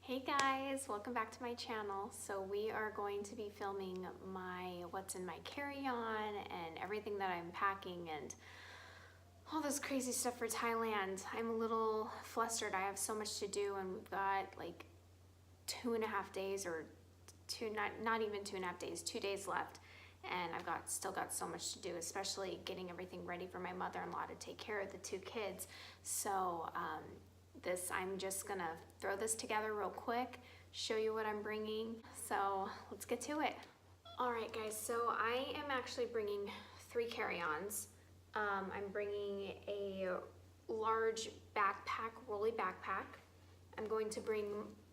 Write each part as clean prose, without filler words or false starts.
Hey guys, welcome back to my channel. So we are going to be filming what's in my carry-on and everything that I'm packing and all this crazy stuff for Thailand. I'm a little flustered. I have so much to do and we've got like 2.5 days or not even 2.5 days, 2 days left. And I've still got so much to do, especially getting everything ready for my mother-in-law to take care of the 2 kids. So I'm just gonna throw this together real quick, show you what I'm bringing. So let's get to it. All right guys, so I am actually bringing 3 carry-ons. I'm bringing a large backpack, rolly backpack. I'm going to bring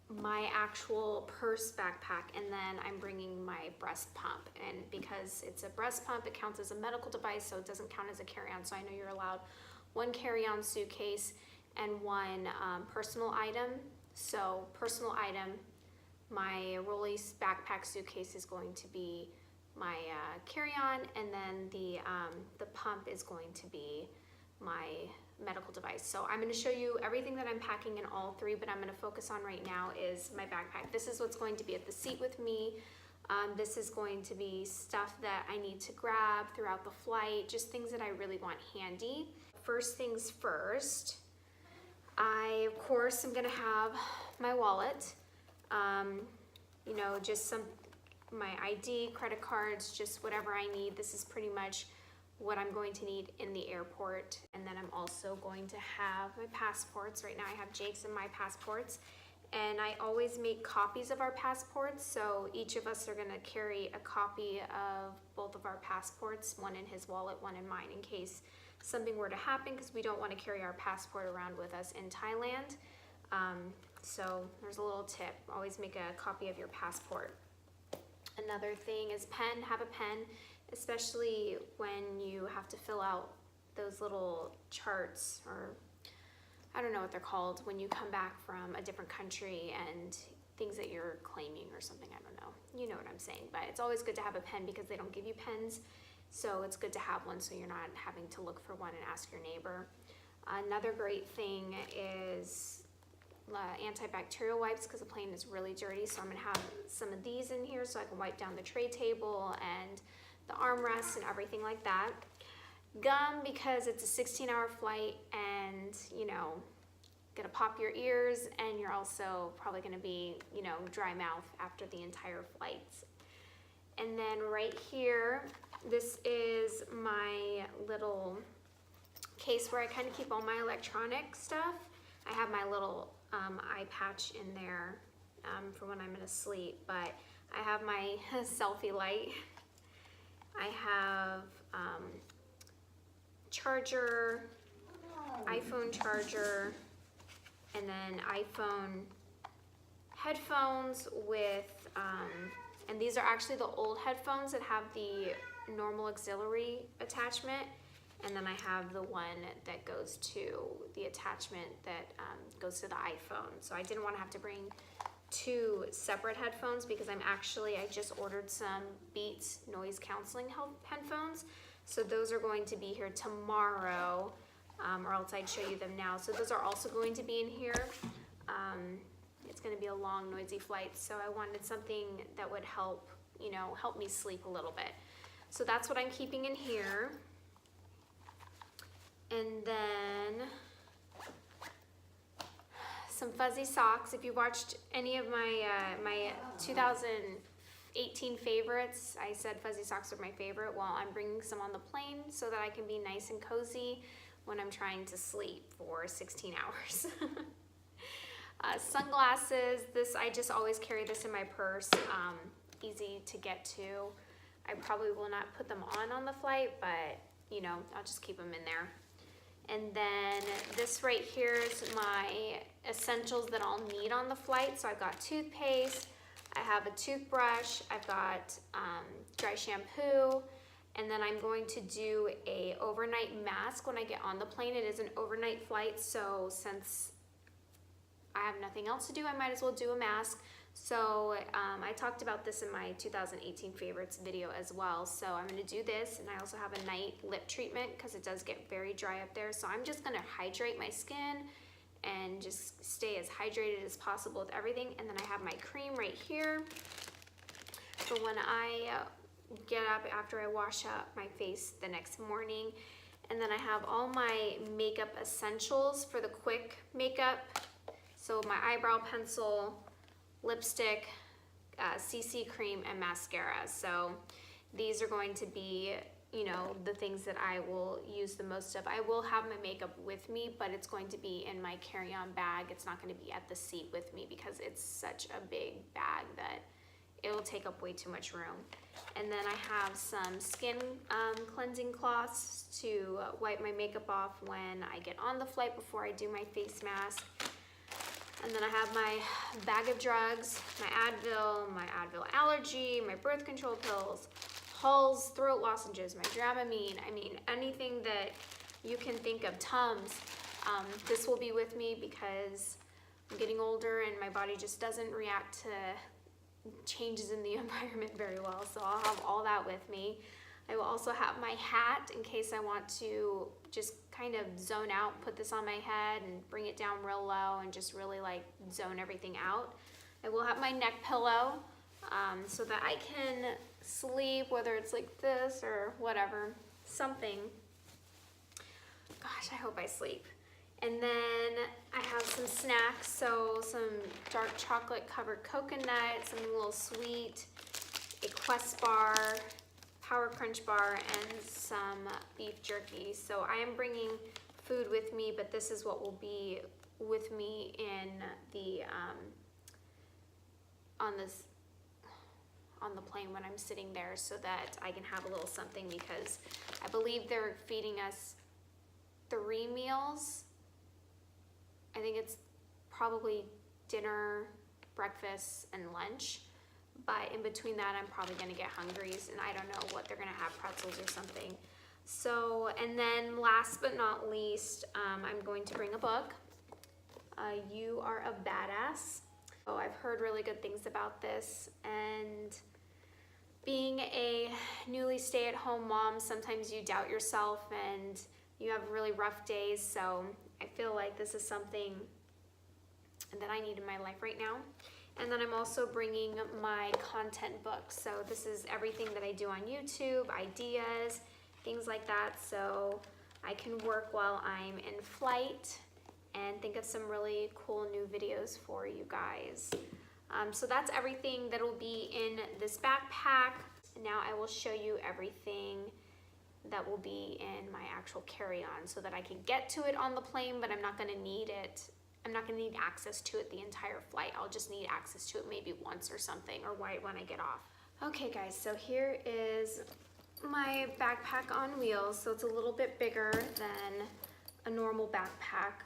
my actual purse backpack, and then I'm bringing my breast pump. And because it's a breast pump, it counts as a medical device, so it doesn't count as a carry-on. So I know you're allowed 1 carry-on suitcase and 1 personal item. So personal item, my rolly backpack suitcase is going to be my carry-on, and then the pump is going to be my medical device. So I'm going to show you everything that I'm packing in all 3, but I'm going to focus on right now is my backpack. This is what's going to be at the seat with me. This is going to be stuff that I need to grab throughout the flight, just things that I really want handy. First things first, I of course am going to have my wallet, you know, just my ID, credit cards, just whatever I need. This is pretty much what I'm going to need in the airport. And then I'm also going to have my passports. Right now I have Jake's and my passports, and I always make copies of our passports. So each of us are gonna carry a copy of both of our passports, one in his wallet, one in mine, in case something were to happen, because we don't want to carry our passport around with us in Thailand. So there's a little tip, always make a copy of your passport. Another thing is pen, have a pen, especially when you have to fill out those little charts, or I don't know what they're called, when you come back from a different country and things that you're claiming or something, I don't know. You know what I'm saying, but it's always good to have a pen because they don't give you pens. So it's good to have one so you're not having to look for one and ask your neighbor. Another great thing is antibacterial wipes, because the plane is really dirty. So I'm gonna have some of these in here so I can wipe down the tray table and the armrests and everything like that. Gum, because it's a 16-hour flight and, you know, gonna pop your ears, and you're also probably gonna be, you know, dry mouth after the entire flight. And then right here, this is my little case where I kind of keep all my electronic stuff. I have my little eye patch in there for when I'm gonna sleep, but I have my selfie light. I have charger, iPhone charger, and then iPhone headphones with, and these are actually the old headphones that have the normal auxiliary attachment, and then I have the one that goes to the attachment that goes to the iPhone. So I didn't want to have to bring 2 separate headphones, because I just ordered some Beats noise canceling headphones. So those are going to be here tomorrow, or else I'd show you them now. So those are also going to be in here. It's going to be a long, noisy flight, so I wanted something that would help, you know, help me sleep a little bit. So that's what I'm keeping in here. And then some fuzzy socks. If you watched any of my my 2018 favorites, I said fuzzy socks are my favorite. Well, I'm bringing some on the plane so that I can be nice and cozy when I'm trying to sleep for 16 hours. Sunglasses, I just always carry this in my purse, easy to get to. I probably will not put them on the flight, but you know, I'll just keep them in there. And then this right here is my essentials that I'll need on the flight. So I've got toothpaste, I have a toothbrush, I've got dry shampoo, and then I'm going to do a overnight mask when I get on the plane. It is an overnight flight, so since I have nothing else to do, I might as well do a mask. So I talked about this in my 2018 favorites video as well. So I'm gonna do this, and I also have a night lip treatment because it does get very dry up there. So I'm just gonna hydrate my skin and just stay as hydrated as possible with everything. And then I have my cream right here for when I get up after I wash up my face the next morning. And then I have all my makeup essentials for the quick makeup. So my eyebrow pencil, lipstick, CC cream, and mascara. So these are going to be, you know, the things that I will use the most of. I will have my makeup with me, but it's going to be in my carry-on bag. It's not going to be at the seat with me because it's such a big bag that it'll take up way too much room. And then I have some skin cleansing cloths to wipe my makeup off when I get on the flight before I do my face mask. And then I have my bag of drugs, my Advil allergy, my birth control pills, Halls throat lozenges, my Dramamine. I mean, anything that you can think of, Tums. This will be with me because I'm getting older and my body just doesn't react to changes in the environment very well. So I'll have all that with me. I will also have my hat in case I want to just kind of zone out, put this on my head and bring it down real low and just really like zone everything out. I will have my neck pillow so that I can sleep, whether it's like this or whatever, something. Gosh, I hope I sleep. And then I have some snacks, so some dark chocolate covered coconut, something a little sweet, a Quest bar, Power Crunch bar, and some beef jerky. So I am bringing food with me, but this is what will be with me in the on the plane when I'm sitting there, so that I can have a little something, because I believe they're feeding us 3 meals. I think it's probably dinner, breakfast, and lunch. But in between that, I'm probably gonna get hungries, and I don't know what they're gonna have, pretzels or something. So, and then last but not least, I'm going to bring a book. You Are a Badass. Oh, I've heard really good things about this, and being a newly stay-at-home mom, sometimes you doubt yourself and you have really rough days, so I feel like this is something that I need in my life right now. And then I'm also bringing my content book. So this is everything that I do on YouTube, ideas, things like that, so I can work while I'm in flight and think of some really cool new videos for you guys. So that's everything that will be in this backpack. Now I will show you everything that will be in my actual carry-on so that I can get to it on the plane, but I'm not gonna need it. I'm not gonna need access to it the entire flight. I'll just need access to it maybe once or something, or when I get off. Okay guys, so here is my backpack on wheels. So it's a little bit bigger than a normal backpack.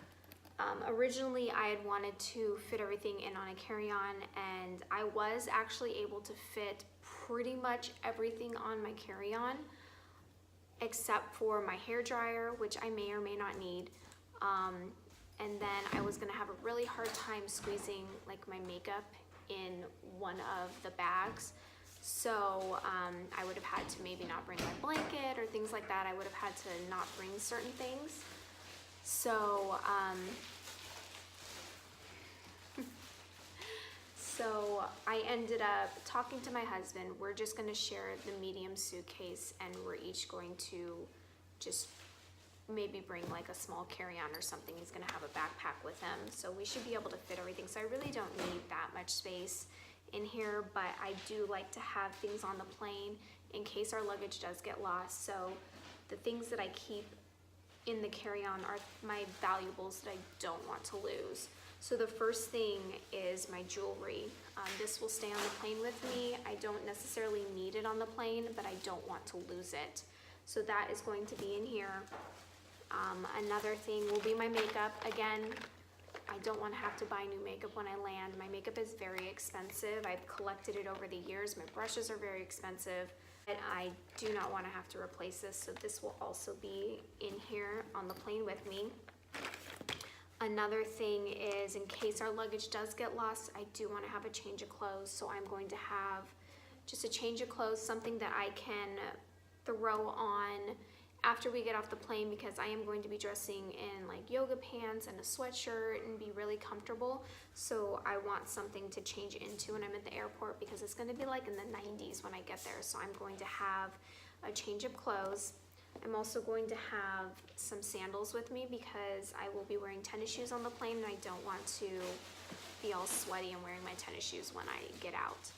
Originally I had wanted to fit everything in on a carry-on, and I was actually able to fit pretty much everything on my carry-on except for my hair dryer, which I may or may not need. And then I was gonna have a really hard time squeezing like my makeup in one of the bags. So I would have had to maybe not bring my blanket or things like that. I would have had to not bring certain things. So, so I ended up talking to my husband. We're just gonna share the medium suitcase, and we're each going to just maybe bring like a small carry-on or something. He's gonna have a backpack with him, so we should be able to fit everything. So I really don't need that much space in here, but I do like to have things on the plane in case our luggage does get lost. So the things that I keep in the carry-on are my valuables that I don't want to lose. So the first thing is my jewelry. This will stay on the plane with me. I don't necessarily need it on the plane, but I don't want to lose it. So that is going to be in here. Another thing will be my makeup. Again, I don't want to have to buy new makeup when I land. My makeup is very expensive. I've collected it over the years. My brushes are very expensive, and I do not want to have to replace this. So this will also be in here on the plane with me. Another thing is, in case our luggage does get lost, I do want to have a change of clothes. So I'm going to have just a change of clothes, something that I can throw on after we get off the plane, because I am going to be dressing in like yoga pants and a sweatshirt and be really comfortable. So I want something to change into when I'm at the airport, because it's going to be like in the 90s when I get there. So I'm going to have a change of clothes. I'm also going to have some sandals with me because I will be wearing tennis shoes on the plane, and I don't want to be all sweaty and wearing my tennis shoes when I get out.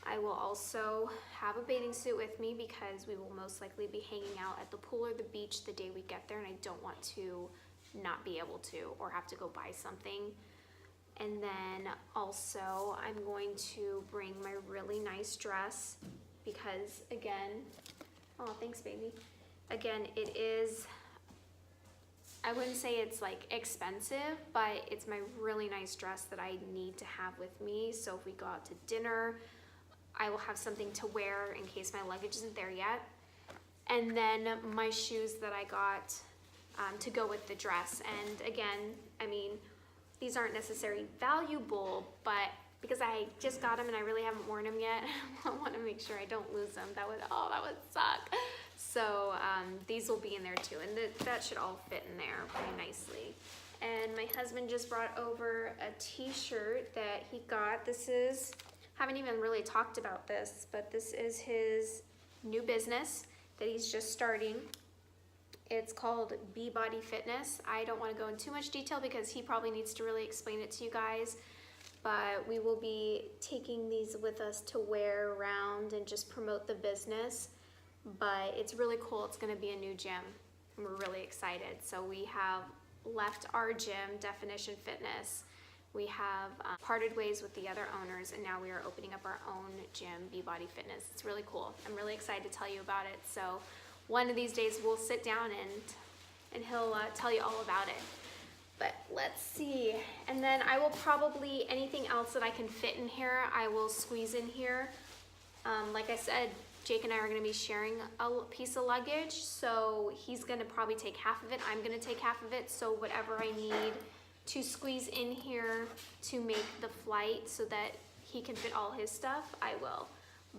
I will also have a bathing suit with me because we will most likely be hanging out at the pool or the beach the day we get there, and I don't want to not be able to or have to go buy something. And then also I'm going to bring my really nice dress because, again, oh, thanks, baby. Again, it is, I wouldn't say it's like expensive, but it's my really nice dress that I need to have with me. So if we go out to dinner, I will have something to wear in case my luggage isn't there yet. And then my shoes that I got to go with the dress. And again, I mean, these aren't necessarily valuable, but because I just got them and I really haven't worn them yet, I want to make sure I don't lose them. That would suck. So these will be in there too, and that should all fit in there pretty nicely. And my husband just brought over a t-shirt that he got. This is, haven't even really talked about this, but this is his new business that he's just starting. It's called Beachbody Fitness. I don't want to go into too much detail because he probably needs to really explain it to you guys, but we will be taking these with us to wear around and just promote the business. But it's really cool. It's going to be a new gym, and we're really excited. So we have left our gym, Definition Fitness. We have parted ways with the other owners, and now we are opening up our own gym, Beachbody Fitness. It's really cool. I'm really excited to tell you about it. So one of these days we'll sit down and he'll tell you all about it. But let's see. And then I will probably, anything else that I can fit in here, I will squeeze in here. Like I said, Jake and I are going to be sharing a piece of luggage, so he's going to probably take half of it. I'm going to take half of it, so whatever I need to squeeze in here to make the flight so that he can fit all his stuff, I will.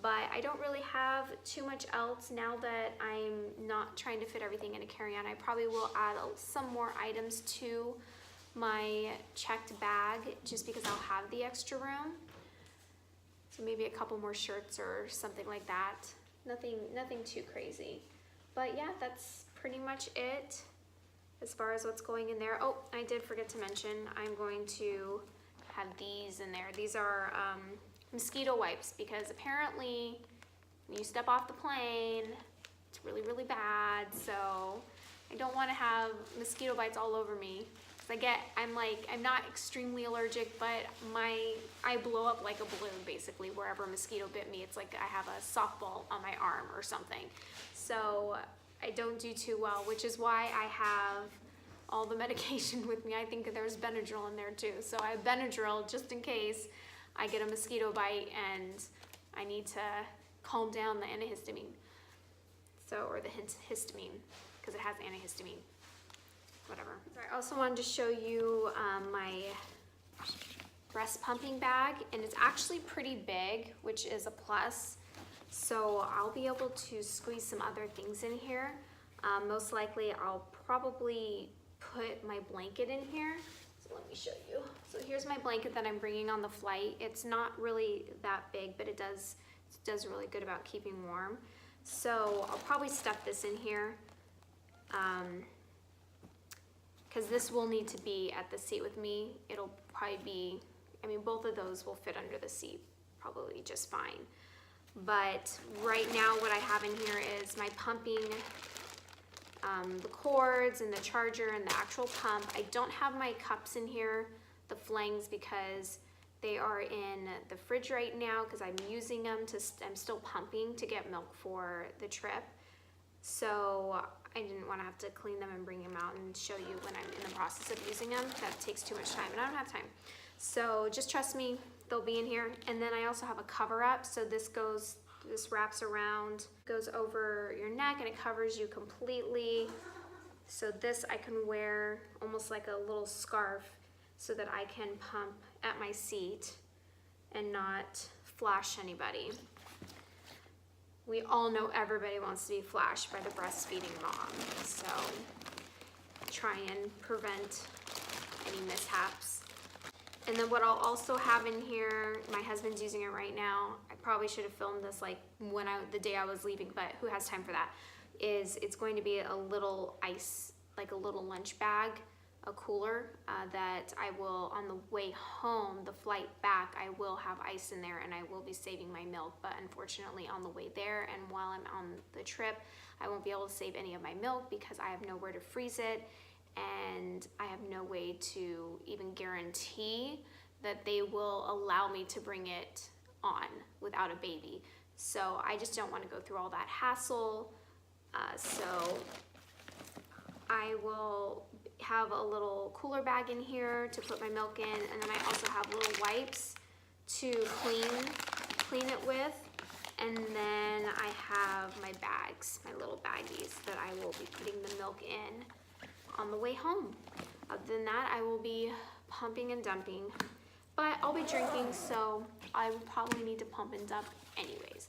But I don't really have too much else now that I'm not trying to fit everything in a carry-on. I probably will add some more items to my checked bag just because I'll have the extra room. So maybe a couple more shirts or something like that. Nothing too crazy. But yeah, that's pretty much it as far as what's going in there. Oh, I did forget to mention, I'm going to have these in there. These are mosquito wipes, because apparently when you step off the plane, it's really, really bad. So I don't want to have mosquito bites all over me. I'm not extremely allergic, but I blow up like a balloon basically wherever a mosquito bit me. It's like I have a softball on my arm or something. So I don't do too well, which is why I have all the medication with me. I think there's Benadryl in there too. So I have Benadryl just in case I get a mosquito bite and I need to calm down the antihistamine. Or the histamine, because it has antihistamine. Whatever. I also wanted to show you my breast pumping bag, and it's actually pretty big, which is a plus. So I'll be able to squeeze some other things in here. Most likely I'll probably put my blanket in here. So let me show you. So here's my blanket that I'm bringing on the flight. It's not really that big, but it does really good about keeping warm. So I'll probably stuff this in here. Because this will need to be at the seat with me. It'll probably be, both of those will fit under the seat probably just fine. But right now what I have in here is my pumping, the cords and the charger and the actual pump. I don't have my cups in here, the flangs, because they are in the fridge right now because I'm using them I'm still pumping to get milk for the trip. So I didn't want to have to clean them and bring them out and show you when I'm in the process of using them. That takes too much time and I don't have time. So just trust me, they'll be in here. And then I also have a cover up. So this wraps around, goes over your neck, and it covers you completely. So this I can wear almost like a little scarf so that I can pump at my seat and not flash anybody. We all know everybody wants to be flashed by the breastfeeding mom, so try and prevent any mishaps. And then what I'll also have in here, my husband's using it right now. I probably should have filmed this like the day I was leaving, but who has time for that? It's going to be a little ice, like a little lunch bag, a cooler that I will, on the way home, the flight back, I will have ice in there and I will be saving my milk. But unfortunately on the way there and while I'm on the trip, I won't be able to save any of my milk because I have nowhere to freeze it. And I have no way to even guarantee that they will allow me to bring it on without a baby. So I just don't want to go through all that hassle. So I will have a little cooler bag in here to put my milk in, and then I also have little wipes to clean it with. And then I have my bags, my little baggies that I will be putting the milk in on the way home. Other than that, I will be pumping and dumping, but I'll be drinking, so I will probably need to pump and dump anyways.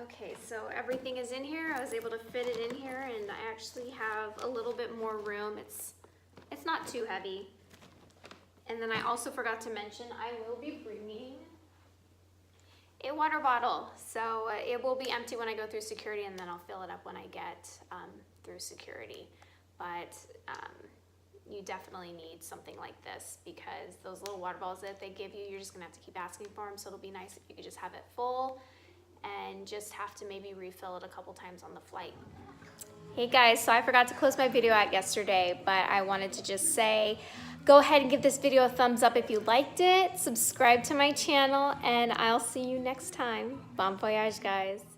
Okay, so everything is in here. I was able to fit it in here, and I actually have a little bit more room. It's not too heavy. And then I also forgot to mention I will be bringing a water bottle. So it will be empty when I go through security, and then I'll fill it up when I get through security. But you definitely need something like this because those little water bottles that they give you, you're just gonna have to keep asking for them. So it'll be nice if you could just have it full and just have to maybe refill it a couple times on the flight. Hey guys, so I forgot to close my video out yesterday, but I wanted to just say, go ahead and give this video a thumbs up if you liked it, subscribe to my channel, and I'll see you next time. Bon voyage, guys.